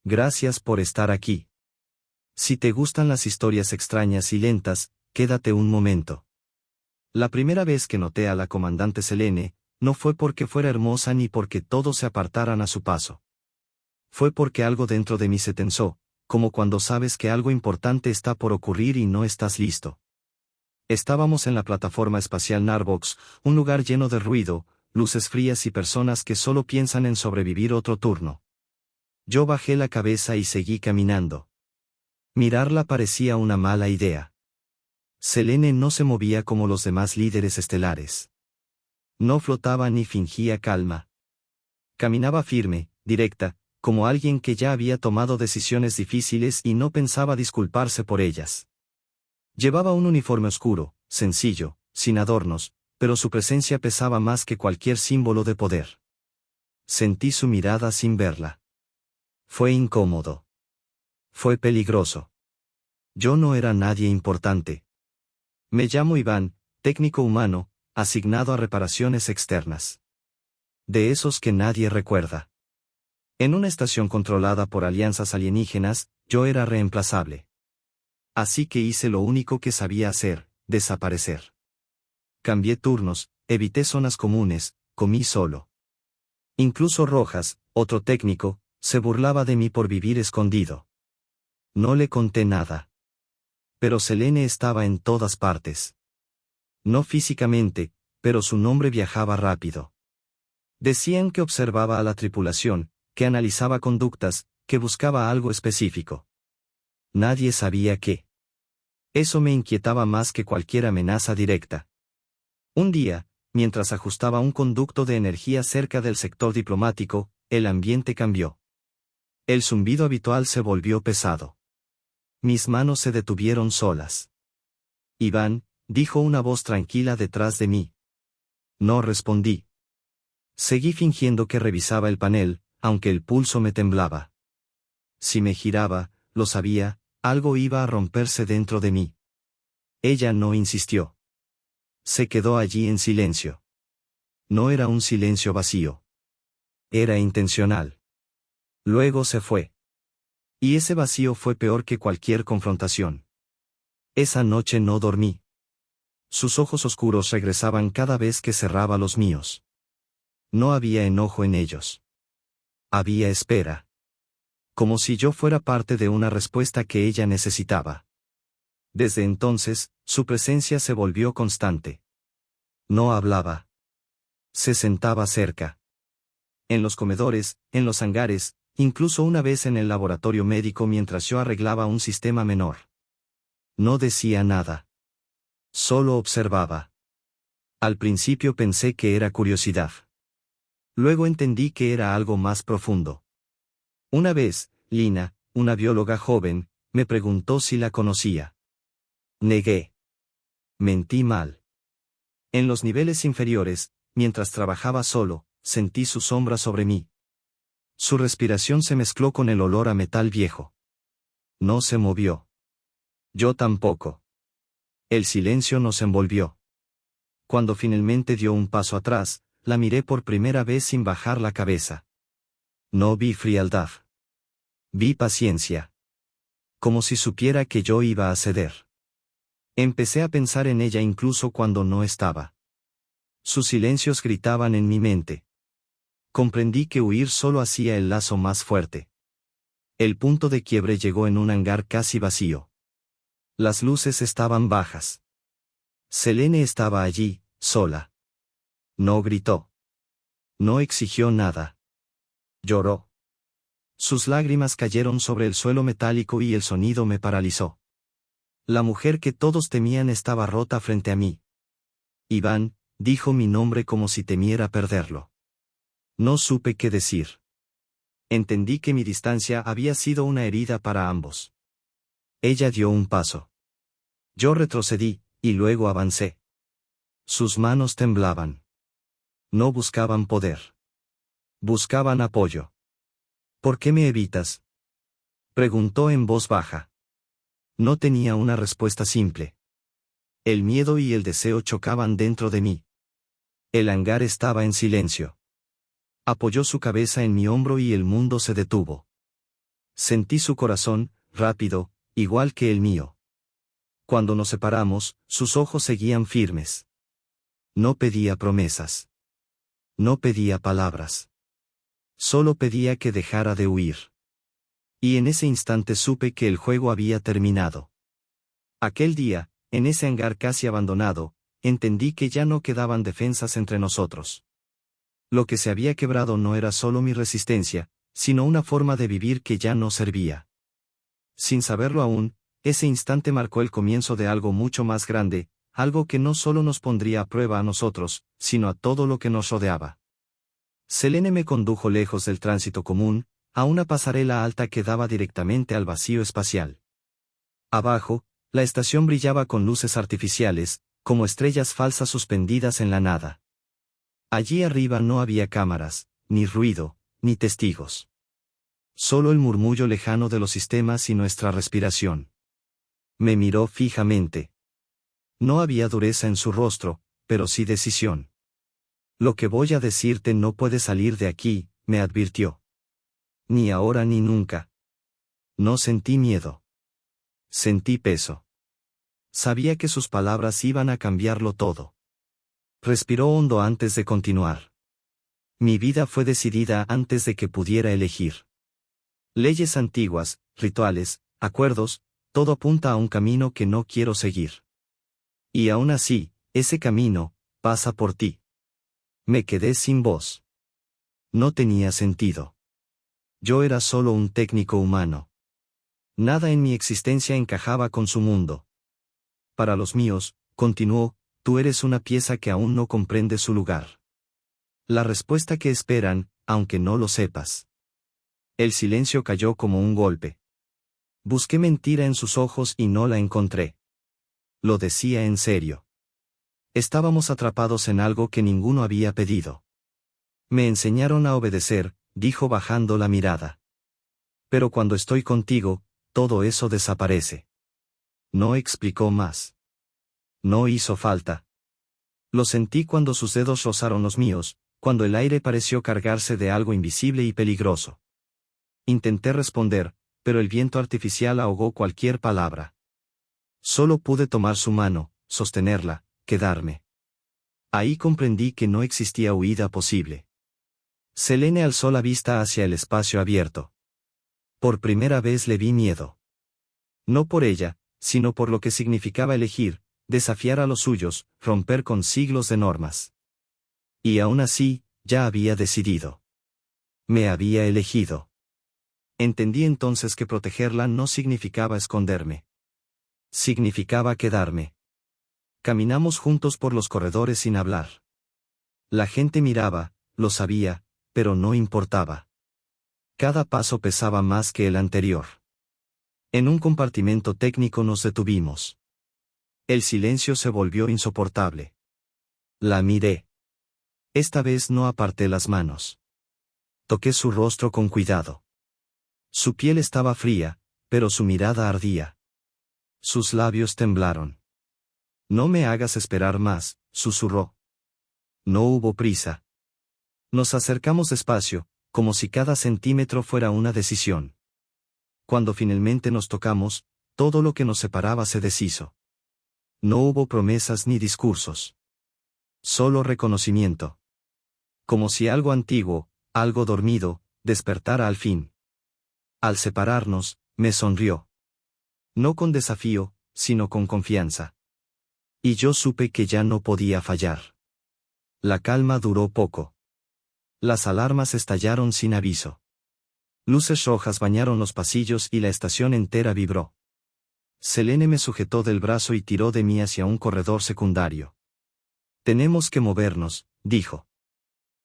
Gracias por estar aquí. Si te gustan las historias extrañas y lentas, quédate un momento. La primera vez que noté a la comandante Selene, no fue porque fuera hermosa ni porque todos se apartaran a su paso. Fue porque algo dentro de mí se tensó, como cuando sabes que algo importante está por ocurrir y no estás listo. Estábamos en la plataforma espacial Narbox, un lugar lleno de ruido, luces frías y personas que solo piensan en sobrevivir otro turno. Yo bajé la cabeza y seguí caminando. Mirarla parecía una mala idea. Selene no se movía como los demás líderes estelares. No flotaba ni fingía calma. Caminaba firme, directa, como alguien que ya había tomado decisiones difíciles y no pensaba disculparse por ellas. Llevaba un uniforme oscuro, sencillo, sin adornos, pero su presencia pesaba más que cualquier símbolo de poder. Sentí su mirada sin verla. Fue incómodo. Fue peligroso. Yo no era nadie importante. Me llamo Iván, técnico humano, asignado a reparaciones externas. De esos que nadie recuerda. En una estación controlada por alianzas alienígenas, yo era reemplazable. Así que hice lo único que sabía hacer, desaparecer. Cambié turnos, evité zonas comunes, comí solo. Incluso Rojas, otro técnico, se burlaba de mí por vivir escondido. No le conté nada. Pero Selene estaba en todas partes. No físicamente, pero su nombre viajaba rápido. Decían que observaba a la tripulación, que analizaba conductas, que buscaba algo específico. Nadie sabía qué. Eso me inquietaba más que cualquier amenaza directa. Un día, mientras ajustaba un conducto de energía cerca del sector diplomático, el ambiente cambió. El zumbido habitual se volvió pesado. Mis manos se detuvieron solas. Iván, dijo una voz tranquila detrás de mí. No respondí. Seguí fingiendo que revisaba el panel, aunque el pulso me temblaba. Si me giraba, lo sabía, algo iba a romperse dentro de mí. Ella no insistió. Se quedó allí en silencio. No era un silencio vacío. Era intencional. Luego se fue. Y ese vacío fue peor que cualquier confrontación. Esa noche no dormí. Sus ojos oscuros regresaban cada vez que cerraba los míos. No había enojo en ellos. Había espera. Como si yo fuera parte de una respuesta que ella necesitaba. Desde entonces, su presencia se volvió constante. No hablaba. Se sentaba cerca. En los comedores, en los hangares, incluso una vez en el laboratorio médico mientras yo arreglaba un sistema menor. No decía nada. Solo observaba. Al principio pensé que era curiosidad. Luego entendí que era algo más profundo. Una vez, Lina, una bióloga joven, me preguntó si la conocía. Negué. Mentí mal. En los niveles inferiores, mientras trabajaba solo, sentí su sombra sobre mí. Su respiración se mezcló con el olor a metal viejo. No se movió. Yo tampoco. El silencio nos envolvió. Cuando finalmente dio un paso atrás, la miré por primera vez sin bajar la cabeza. No vi frialdad. Vi paciencia. Como si supiera que yo iba a ceder. Empecé a pensar en ella incluso cuando no estaba. Sus silencios gritaban en mi mente. Comprendí que huir solo hacía el lazo más fuerte. El punto de quiebre llegó en un hangar casi vacío. Las luces estaban bajas. Selene estaba allí, sola. No gritó. No exigió nada. Lloró. Sus lágrimas cayeron sobre el suelo metálico y el sonido me paralizó. La mujer que todos temían estaba rota frente a mí. Iván, dijo mi nombre como si temiera perderlo. No supe qué decir. Entendí que mi distancia había sido una herida para ambos. Ella dio un paso. Yo retrocedí, y luego avancé. Sus manos temblaban. No buscaban poder. Buscaban apoyo. ¿Por qué me evitas?, preguntó en voz baja. No tenía una respuesta simple. El miedo y el deseo chocaban dentro de mí. El hangar estaba en silencio. Apoyó su cabeza en mi hombro y el mundo se detuvo. Sentí su corazón, rápido, igual que el mío. Cuando nos separamos, sus ojos seguían firmes. No pedía promesas. No pedía palabras. Solo pedía que dejara de huir. Y en ese instante supe que el juego había terminado. Aquel día, en ese hangar casi abandonado, entendí que ya no quedaban defensas entre nosotros. Lo que se había quebrado no era solo mi resistencia, sino una forma de vivir que ya no servía. Sin saberlo aún, ese instante marcó el comienzo de algo mucho más grande, algo que no solo nos pondría a prueba a nosotros, sino a todo lo que nos rodeaba. Selene me condujo lejos del tránsito común, a una pasarela alta que daba directamente al vacío espacial. Abajo, la estación brillaba con luces artificiales, como estrellas falsas suspendidas en la nada. Allí arriba no había cámaras, ni ruido, ni testigos. Solo el murmullo lejano de los sistemas y nuestra respiración. Me miró fijamente. No había dureza en su rostro, pero sí decisión. Lo que voy a decirte no puede salir de aquí, me advirtió. Ni ahora ni nunca. No sentí miedo. Sentí peso. Sabía que sus palabras iban a cambiarlo todo. Respiró hondo antes de continuar. Mi vida fue decidida antes de que pudiera elegir. Leyes antiguas, rituales, acuerdos, todo apunta a un camino que no quiero seguir. Y aún así, ese camino, pasa por ti. Me quedé sin voz. No tenía sentido. Yo era solo un técnico humano. Nada en mi existencia encajaba con su mundo. Para los míos, continuó, tú eres una pieza que aún no comprende su lugar. La respuesta que esperan, aunque no lo sepas. El silencio cayó como un golpe. Busqué mentira en sus ojos y no la encontré. Lo decía en serio. Estábamos atrapados en algo que ninguno había pedido. Me enseñaron a obedecer, dijo bajando la mirada. Pero cuando estoy contigo, todo eso desaparece. No explicó más. No hizo falta. Lo sentí cuando sus dedos rozaron los míos, cuando el aire pareció cargarse de algo invisible y peligroso. Intenté responder, pero el viento artificial ahogó cualquier palabra. Solo pude tomar su mano, sostenerla, quedarme. Ahí comprendí que no existía huida posible. Selene alzó la vista hacia el espacio abierto. Por primera vez le vi miedo. No por ella, sino por lo que significaba elegir, desafiar a los suyos, romper con siglos de normas. Y aún así, ya había decidido. Me había elegido. Entendí entonces que protegerla no significaba esconderme. Significaba quedarme. Caminamos juntos por los corredores sin hablar. La gente miraba, lo sabía, pero no importaba. Cada paso pesaba más que el anterior. En un compartimento técnico nos detuvimos. El silencio se volvió insoportable. La miré. Esta vez no aparté las manos. Toqué su rostro con cuidado. Su piel estaba fría, pero su mirada ardía. Sus labios temblaron. No me hagas esperar más, susurró. No hubo prisa. Nos acercamos despacio, como si cada centímetro fuera una decisión. Cuando finalmente nos tocamos, todo lo que nos separaba se deshizo. No hubo promesas ni discursos. Solo reconocimiento. Como si algo antiguo, algo dormido, despertara al fin. Al separarnos, me sonrió. No con desafío, sino con confianza. Y yo supe que ya no podía fallar. La calma duró poco. Las alarmas estallaron sin aviso. Luces rojas bañaron los pasillos y la estación entera vibró. Selene me sujetó del brazo y tiró de mí hacia un corredor secundario. Tenemos que movernos, dijo.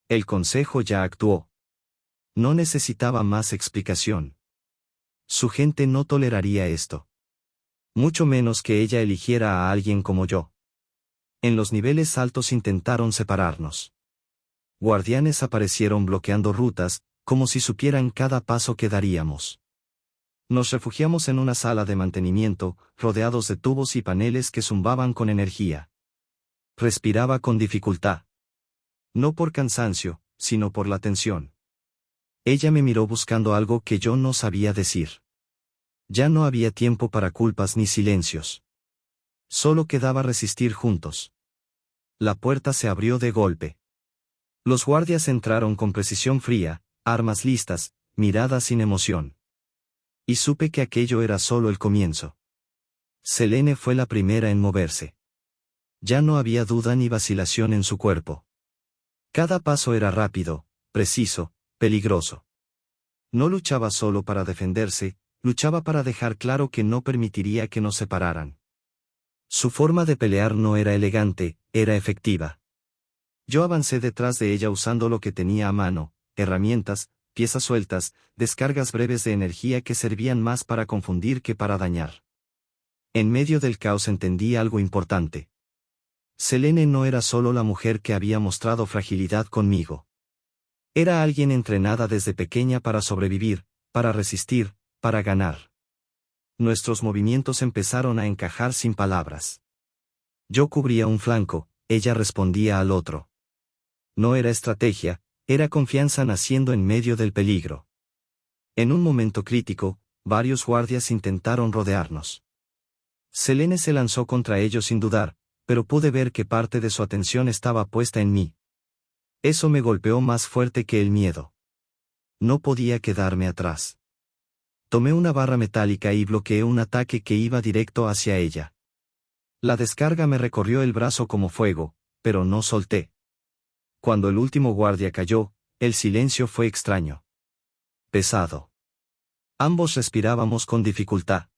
El consejo ya actuó. No necesitaba más explicación. Su gente no toleraría esto. Mucho menos que ella eligiera a alguien como yo. En los niveles altos intentaron separarnos. Guardianes aparecieron bloqueando rutas, como si supieran cada paso que daríamos. Nos refugiamos en una sala de mantenimiento, rodeados de tubos y paneles que zumbaban con energía. Respiraba con dificultad. No por cansancio, sino por la tensión. Ella me miró buscando algo que yo no sabía decir. Ya no había tiempo para culpas ni silencios. Solo quedaba resistir juntos. La puerta se abrió de golpe. Los guardias entraron con precisión fría, armas listas, miradas sin emoción. Y supe que aquello era solo el comienzo. Selene fue la primera en moverse. Ya no había duda ni vacilación en su cuerpo. Cada paso era rápido, preciso, peligroso. No luchaba solo para defenderse, luchaba para dejar claro que no permitiría que nos separaran. Su forma de pelear no era elegante, era efectiva. Yo avancé detrás de ella usando lo que tenía a mano, herramientas, piezas sueltas, descargas breves de energía que servían más para confundir que para dañar. En medio del caos entendí algo importante. Selene no era solo la mujer que había mostrado fragilidad conmigo. Era alguien entrenada desde pequeña para sobrevivir, para resistir, para ganar. Nuestros movimientos empezaron a encajar sin palabras. Yo cubría un flanco, ella respondía al otro. No era estrategia, era confianza naciendo en medio del peligro. En un momento crítico, varios guardias intentaron rodearnos. Selene se lanzó contra ellos sin dudar, pero pude ver que parte de su atención estaba puesta en mí. Eso me golpeó más fuerte que el miedo. No podía quedarme atrás. Tomé una barra metálica y bloqueé un ataque que iba directo hacia ella. La descarga me recorrió el brazo como fuego, pero no solté. Cuando el último guardia cayó, el silencio fue extraño. Pesado. Ambos respirábamos con dificultad.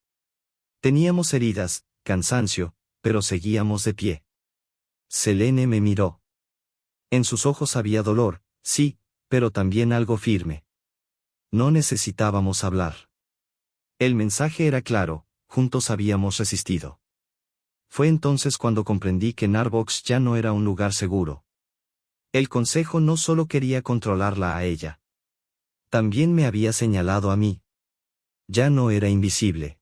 Teníamos heridas, cansancio, pero seguíamos de pie. Selene me miró. En sus ojos había dolor, sí, pero también algo firme. No necesitábamos hablar. El mensaje era claro, juntos habíamos resistido. Fue entonces cuando comprendí que Narbox ya no era un lugar seguro. El consejo no solo quería controlarla a ella. También me había señalado a mí. Ya no era invisible.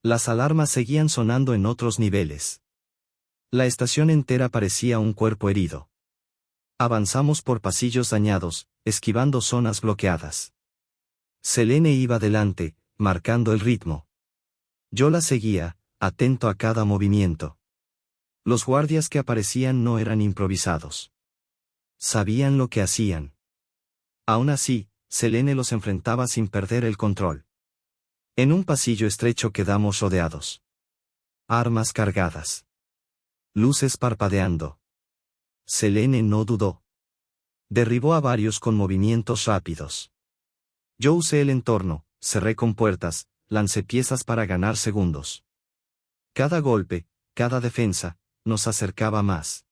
Las alarmas seguían sonando en otros niveles. La estación entera parecía un cuerpo herido. Avanzamos por pasillos dañados, esquivando zonas bloqueadas. Selene iba delante, marcando el ritmo. Yo la seguía, atento a cada movimiento. Los guardias que aparecían no eran improvisados. Sabían lo que hacían. Aún así, Selene los enfrentaba sin perder el control. En un pasillo estrecho quedamos rodeados. Armas cargadas. Luces parpadeando. Selene no dudó. Derribó a varios con movimientos rápidos. Yo usé el entorno, cerré con puertas, lancé piezas para ganar segundos. Cada golpe, cada defensa, nos acercaba más.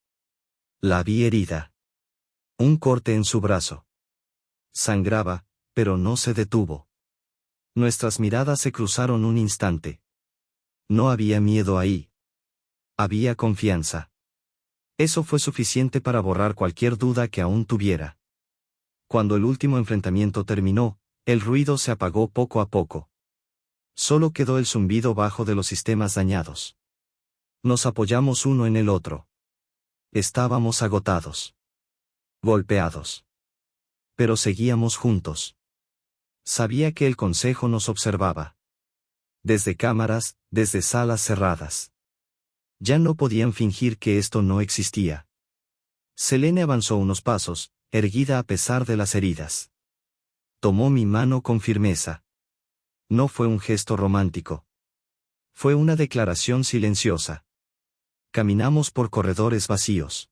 La vi herida. Un corte en su brazo. Sangraba, pero no se detuvo. Nuestras miradas se cruzaron un instante. No había miedo ahí. Había confianza. Eso fue suficiente para borrar cualquier duda que aún tuviera. Cuando el último enfrentamiento terminó, el ruido se apagó poco a poco. Solo quedó el zumbido bajo de los sistemas dañados. Nos apoyamos uno en el otro. Estábamos agotados. Golpeados. Pero seguíamos juntos. Sabía que el consejo nos observaba. Desde cámaras, desde salas cerradas. Ya no podían fingir que esto no existía. Selene avanzó unos pasos, erguida a pesar de las heridas. Tomó mi mano con firmeza. No fue un gesto romántico. Fue una declaración silenciosa. Caminamos por corredores vacíos.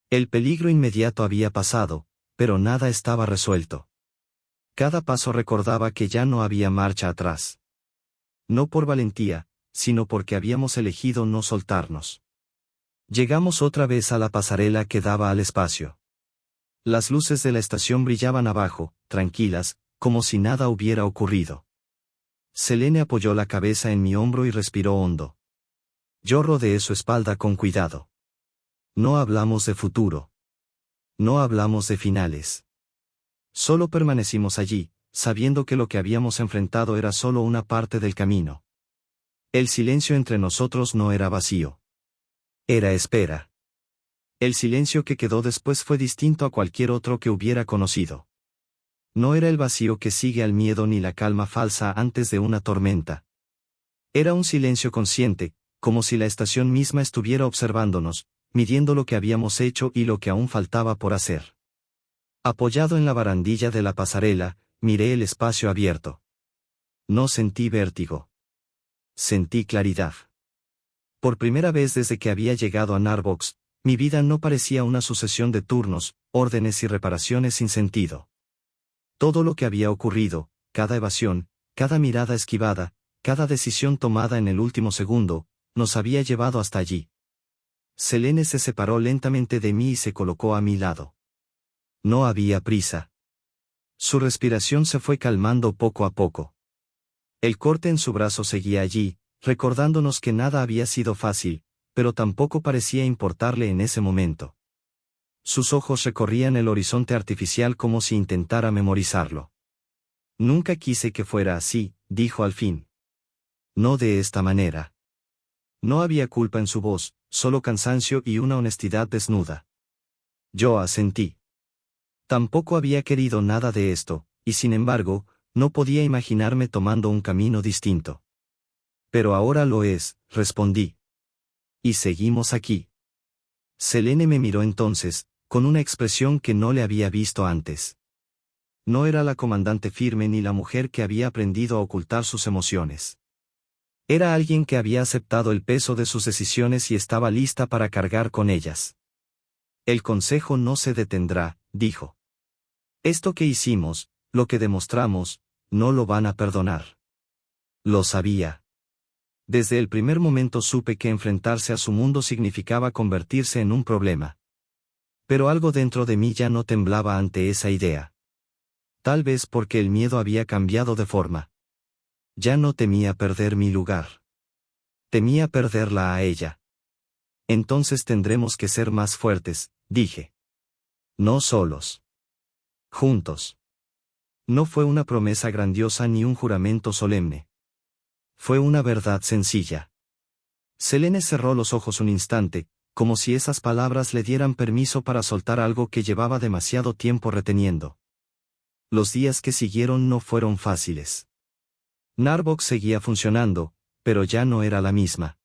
El peligro inmediato había pasado, pero nada estaba resuelto. Cada paso recordaba que ya no había marcha atrás. No por valentía, sino porque habíamos elegido no soltarnos. Llegamos otra vez a la pasarela que daba al espacio. Las luces de la estación brillaban abajo, tranquilas, como si nada hubiera ocurrido. Selene apoyó la cabeza en mi hombro y respiró hondo. Yo rodeé su espalda con cuidado. No hablamos de futuro. No hablamos de finales. Solo permanecimos allí, sabiendo que lo que habíamos enfrentado era solo una parte del camino. El silencio entre nosotros no era vacío. Era espera. El silencio que quedó después fue distinto a cualquier otro que hubiera conocido. No era el vacío que sigue al miedo ni la calma falsa antes de una tormenta. Era un silencio consciente, como si la estación misma estuviera observándonos, midiendo lo que habíamos hecho y lo que aún faltaba por hacer. Apoyado en la barandilla de la pasarela, miré el espacio abierto. No sentí vértigo. Sentí claridad. Por primera vez desde que había llegado a Narbox, mi vida no parecía una sucesión de turnos, órdenes y reparaciones sin sentido. Todo lo que había ocurrido, cada evasión, cada mirada esquivada, cada decisión tomada en el último segundo, nos había llevado hasta allí. Selene se separó lentamente de mí y se colocó a mi lado. No había prisa. Su respiración se fue calmando poco a poco. El corte en su brazo seguía allí, recordándonos que nada había sido fácil, pero tampoco parecía importarle en ese momento. Sus ojos recorrían el horizonte artificial como si intentara memorizarlo. Nunca quise que fuera así, dijo al fin. No de esta manera. No había culpa en su voz, solo cansancio y una honestidad desnuda. Yo asentí. Tampoco había querido nada de esto, y sin embargo, no podía imaginarme tomando un camino distinto. Pero ahora lo es, respondí. Y seguimos aquí. Selene me miró entonces, con una expresión que no le había visto antes. No era la comandante firme ni la mujer que había aprendido a ocultar sus emociones. Era alguien que había aceptado el peso de sus decisiones y estaba lista para cargar con ellas. El consejo no se detendrá, dijo. Esto que hicimos, lo que demostramos, no lo van a perdonar. Lo sabía. Desde el primer momento supe que enfrentarse a su mundo significaba convertirse en un problema. Pero algo dentro de mí ya no temblaba ante esa idea. Tal vez porque el miedo había cambiado de forma. Ya no temía perder mi lugar. Temía perderla a ella. Entonces tendremos que ser más fuertes, dije. No solos. Juntos. No fue una promesa grandiosa ni un juramento solemne. Fue una verdad sencilla. Selene cerró los ojos un instante, como si esas palabras le dieran permiso para soltar algo que llevaba demasiado tiempo reteniendo. Los días que siguieron no fueron fáciles. Narbox seguía funcionando, pero ya no era la misma.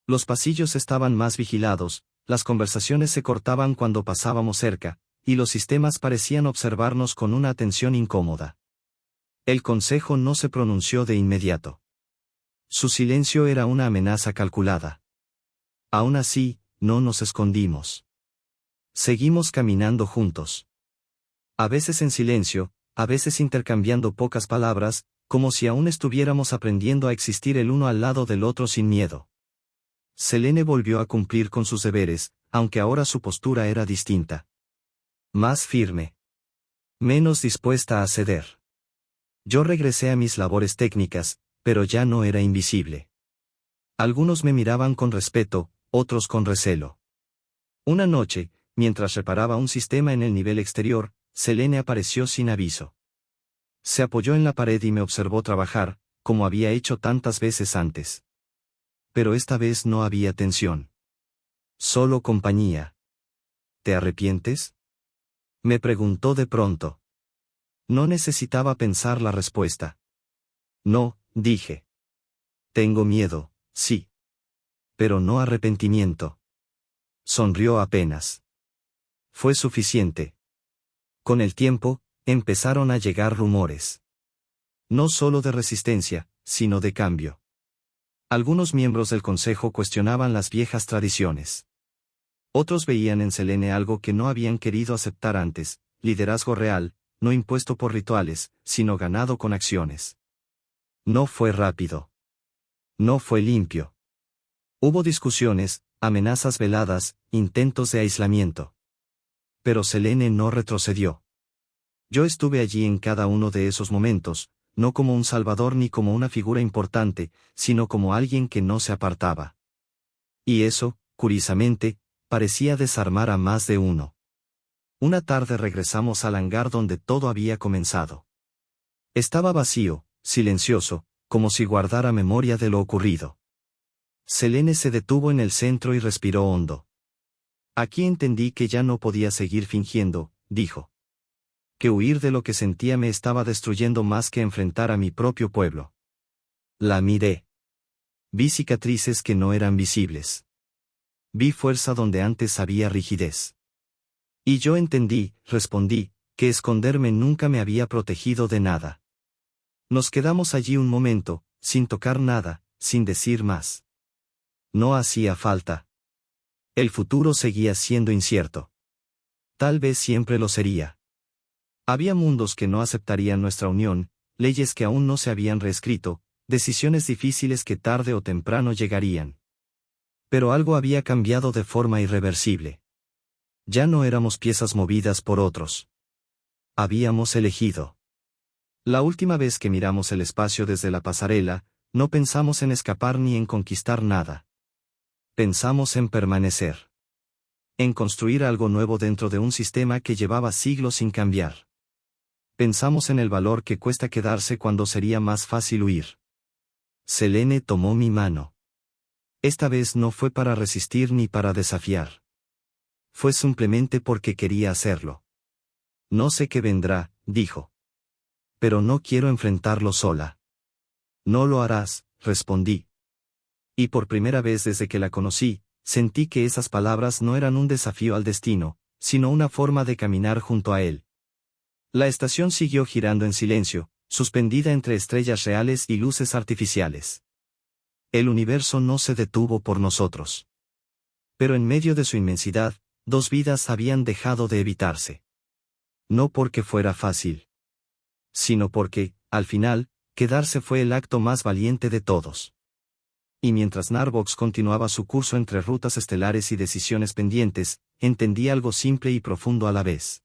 Los pasillos estaban más vigilados, las conversaciones se cortaban cuando pasábamos cerca, y los sistemas parecían observarnos con una atención incómoda. El consejo no se pronunció de inmediato. Su silencio era una amenaza calculada. Aún así, no nos escondimos. Seguimos caminando juntos. A veces en silencio, a veces intercambiando pocas palabras, como si aún estuviéramos aprendiendo a existir el uno al lado del otro sin miedo. Selene volvió a cumplir con sus deberes, aunque ahora su postura era distinta. Más firme. Menos dispuesta a ceder. Yo regresé a mis labores técnicas, pero ya no era invisible. Algunos me miraban con respeto, otros con recelo. Una noche, mientras reparaba un sistema en el nivel exterior, Selene apareció sin aviso. Se apoyó en la pared y me observó trabajar, como había hecho tantas veces antes. Pero esta vez no había tensión. Solo compañía. ¿Te arrepientes? Me preguntó de pronto. No necesitaba pensar la respuesta. No, dije. Tengo miedo, sí. Pero no arrepentimiento. Sonrió apenas. Fue suficiente. Con el tiempo, empezaron a llegar rumores. No solo de resistencia, sino de cambio. Algunos miembros del consejo cuestionaban las viejas tradiciones. Otros veían en Selene algo que no habían querido aceptar antes, liderazgo real, no impuesto por rituales, sino ganado con acciones. No fue rápido. No fue limpio. Hubo discusiones, amenazas veladas, intentos de aislamiento. Pero Selene no retrocedió. Yo estuve allí en cada uno de esos momentos, no como un salvador ni como una figura importante, sino como alguien que no se apartaba. Y eso, curiosamente, parecía desarmar a más de uno. Una tarde regresamos al hangar donde todo había comenzado. Estaba vacío, silencioso, como si guardara memoria de lo ocurrido. Selene se detuvo en el centro y respiró hondo. Aquí entendí que ya no podía seguir fingiendo, dijo. que huir de lo que sentía me estaba destruyendo más que enfrentar a mi propio pueblo. La miré. Vi cicatrices que no eran visibles. Vi fuerza donde antes había rigidez. Y yo entendí, respondí, que esconderme nunca me había protegido de nada. Nos quedamos allí un momento, sin tocar nada, sin decir más. No hacía falta. El futuro seguía siendo incierto. Tal vez siempre lo sería. Había mundos que no aceptarían nuestra unión, leyes que aún no se habían reescrito, decisiones difíciles que tarde o temprano llegarían. Pero algo había cambiado de forma irreversible. Ya no éramos piezas movidas por otros. Habíamos elegido. La última vez que miramos el espacio desde la pasarela, no pensamos en escapar ni en conquistar nada. Pensamos en permanecer. En construir algo nuevo dentro de un sistema que llevaba siglos sin cambiar. Pensamos en el valor que cuesta quedarse cuando sería más fácil huir. Selene tomó mi mano. Esta vez no fue para resistir ni para desafiar. Fue simplemente porque quería hacerlo. No sé qué vendrá, dijo. Pero no quiero enfrentarlo sola. No lo harás, respondí. Y por primera vez desde que la conocí, sentí que esas palabras no eran un desafío al destino, sino una forma de caminar junto a él. La estación siguió girando en silencio, suspendida entre estrellas reales y luces artificiales. El universo no se detuvo por nosotros. Pero en medio de su inmensidad, dos vidas habían dejado de evitarse. No porque fuera fácil, sino porque, al final, quedarse fue el acto más valiente de todos. Y mientras Narbox continuaba su curso entre rutas estelares y decisiones pendientes, entendí algo simple y profundo a la vez.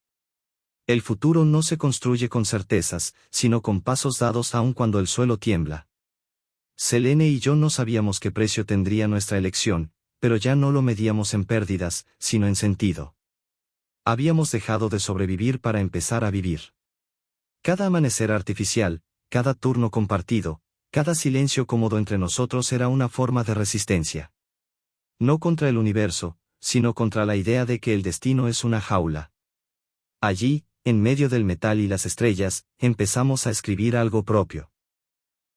El futuro no se construye con certezas, sino con pasos dados aun cuando el suelo tiembla. Selene y yo no sabíamos qué precio tendría nuestra elección, pero ya no lo medíamos en pérdidas, sino en sentido. Habíamos dejado de sobrevivir para empezar a vivir. Cada amanecer artificial, cada turno compartido, cada silencio cómodo entre nosotros era una forma de resistencia. No contra el universo, sino contra la idea de que el destino es una jaula. Allí, en medio del metal y las estrellas, empezamos a escribir algo propio.